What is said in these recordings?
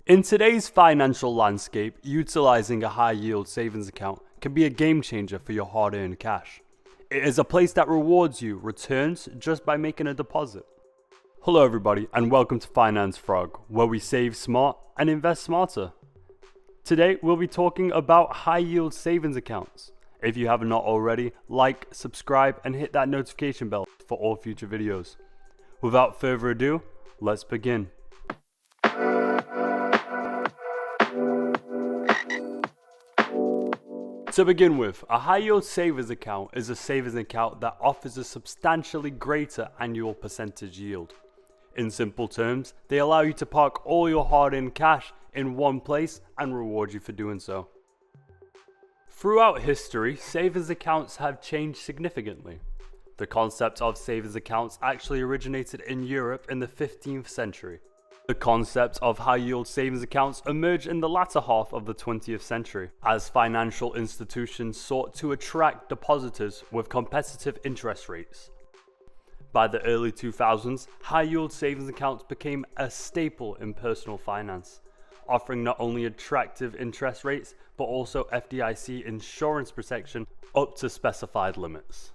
In today's financial landscape, utilizing a high-yield savings account can be a game changer for your hard-earned cash. It is a place that rewards you returns just by making a deposit. Hello everybody and welcome to Finance Frog, where we save smart and invest smarter. Today we'll be talking about high-yield savings accounts. If you have not already, like, subscribe and hit that notification bell for all future videos. Without further ado, let's begin. To begin with, a high-yield savings account is a savings account that offers a substantially greater annual percentage yield. In simple terms, they allow you to park all your hard-earned cash in one place and reward you for doing so. Throughout history, savings accounts have changed significantly. The concept of savings accounts actually originated in Europe in the 15th century. The concept of high-yield savings accounts emerged in the latter half of the 20th century, as financial institutions sought to attract depositors with competitive interest rates. By the early 2000s, high-yield savings accounts became a staple in personal finance, offering not only attractive interest rates, but also FDIC insurance protection up to specified limits.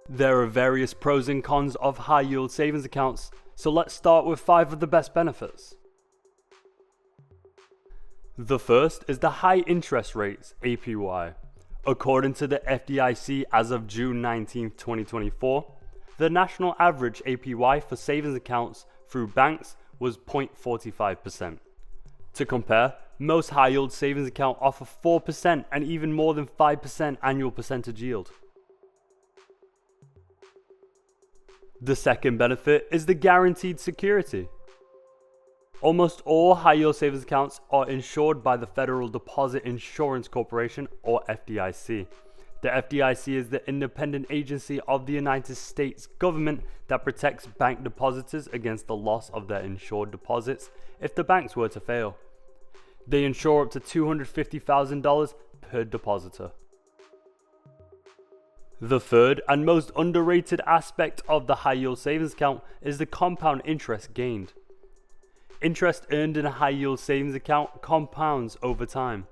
There are various pros and cons of high-yield savings accounts, so let's start with 5 of the best benefits. The first is the high interest rates, APY. According to the FDIC as of June 19, 2024, the national average APY for savings accounts through banks was 0.45%. To compare, most high-yield savings accounts offer 4% and even more than 5% annual percentage yield. The second benefit is the guaranteed security. Almost all high-yield savings accounts are insured by the Federal Deposit Insurance Corporation, or FDIC. The FDIC is the independent agency of the United States government that protects bank depositors against the loss of their insured deposits if the banks were to fail. They insure up to $250,000 per depositor. The third and most underrated aspect of the high-yield savings account is the compound interest gained. Interest earned in a high-yield savings account compounds over time,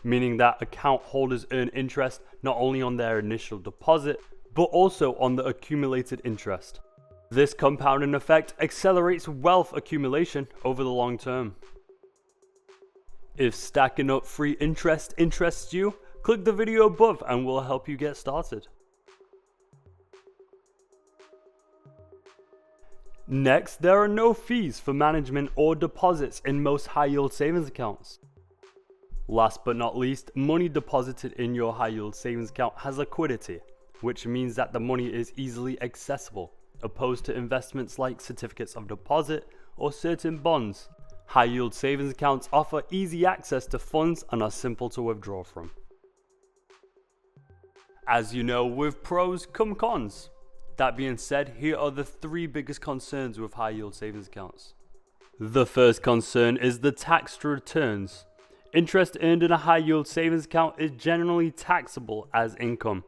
meaning that account holders earn interest not only on their initial deposit, but also on the accumulated interest. This compounding effect accelerates wealth accumulation over the long term. If stacking up free interest interests you, click the video above and we'll help you get started. Next, there are no fees for management or deposits in most high-yield savings accounts. Last but not least, money deposited in your high-yield savings account has liquidity, which means that the money is easily accessible, opposed to investments like certificates of deposit or certain bonds. High-yield savings accounts offer easy access to funds and are simple to withdraw from. As you know, with pros come cons. That being said, here are the 3 biggest concerns with high-yield savings accounts. The first concern is the tax returns. Interest earned in a high-yield savings account is generally taxable as income.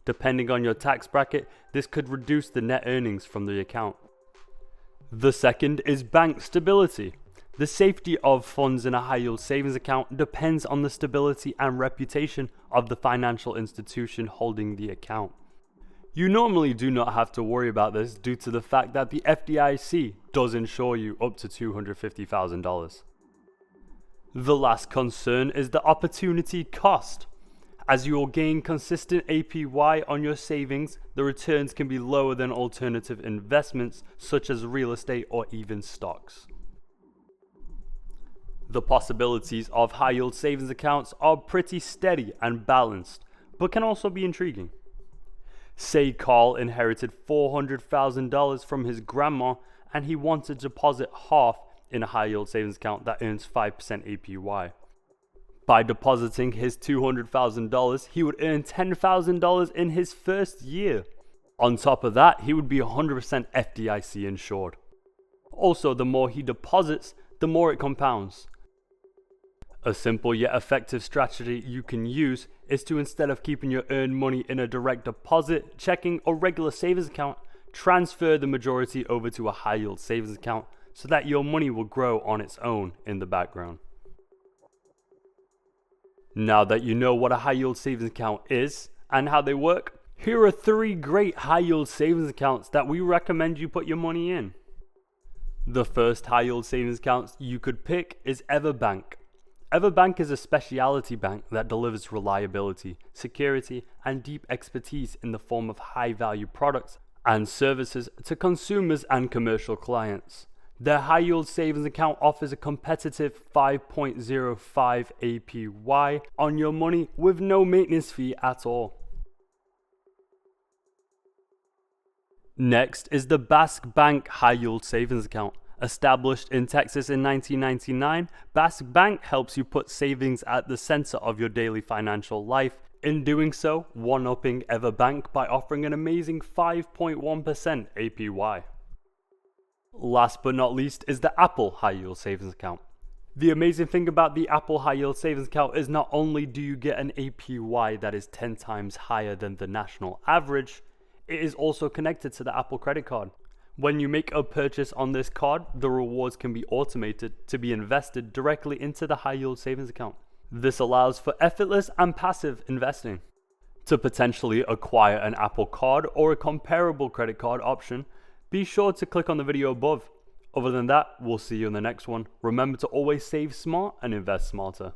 Depending on your tax bracket, this could reduce the net earnings from the account. The second is bank stability. The safety of funds in a high-yield savings account depends on the stability and reputation of the financial institution holding the account. You normally do not have to worry about this due to the fact that the FDIC does insure you up to $250,000. The last concern is the opportunity cost. As you will gain consistent APY on your savings, the returns can be lower than alternative investments such as real estate or even stocks. The possibilities of high-yield savings accounts are pretty steady and balanced, but can also be intriguing. Say Carl inherited $400,000 from his grandma and he wanted to deposit half in a high-yield savings account that earns 5% APY. By depositing his $200,000, he would earn $10,000 in his first year. On top of that, he would be 100% FDIC insured. Also, the more he deposits, the more it compounds. A simple yet effective strategy you can use is to, instead of keeping your earned money in a direct deposit, checking, or regular savings account, transfer the majority over to a high yield savings account so that your money will grow on its own in the background. Now that you know what a high yield savings account is and how they work, here are 3 great high yield savings accounts that we recommend you put your money in. The first high yield savings account you could pick is EverBank. EverBank is a specialty bank that delivers reliability, security, and deep expertise in the form of high value products and services to consumers and commercial clients. Their high yield savings account offers a competitive 5.05 APY on your money with no maintenance fee at all. Next is the Bask Bank High Yield Savings Account. Established in Texas in 1999, Bask Bank helps you put savings at the center of your daily financial life. In doing so, one-upping EverBank by offering an amazing 5.1% APY. Last but not least is the Apple High Yield Savings Account. The amazing thing about the Apple High Yield Savings Account is not only do you get an APY that is 10 times higher than the national average, it is also connected to the Apple credit card. When you make a purchase on this card, the rewards can be automated to be invested directly into the high yield savings account. This allows for effortless and passive investing. To potentially acquire an Apple card or a comparable credit card option, be sure to click on the video above. Other than that, we'll see you in the next one. Remember to always save smart and invest smarter.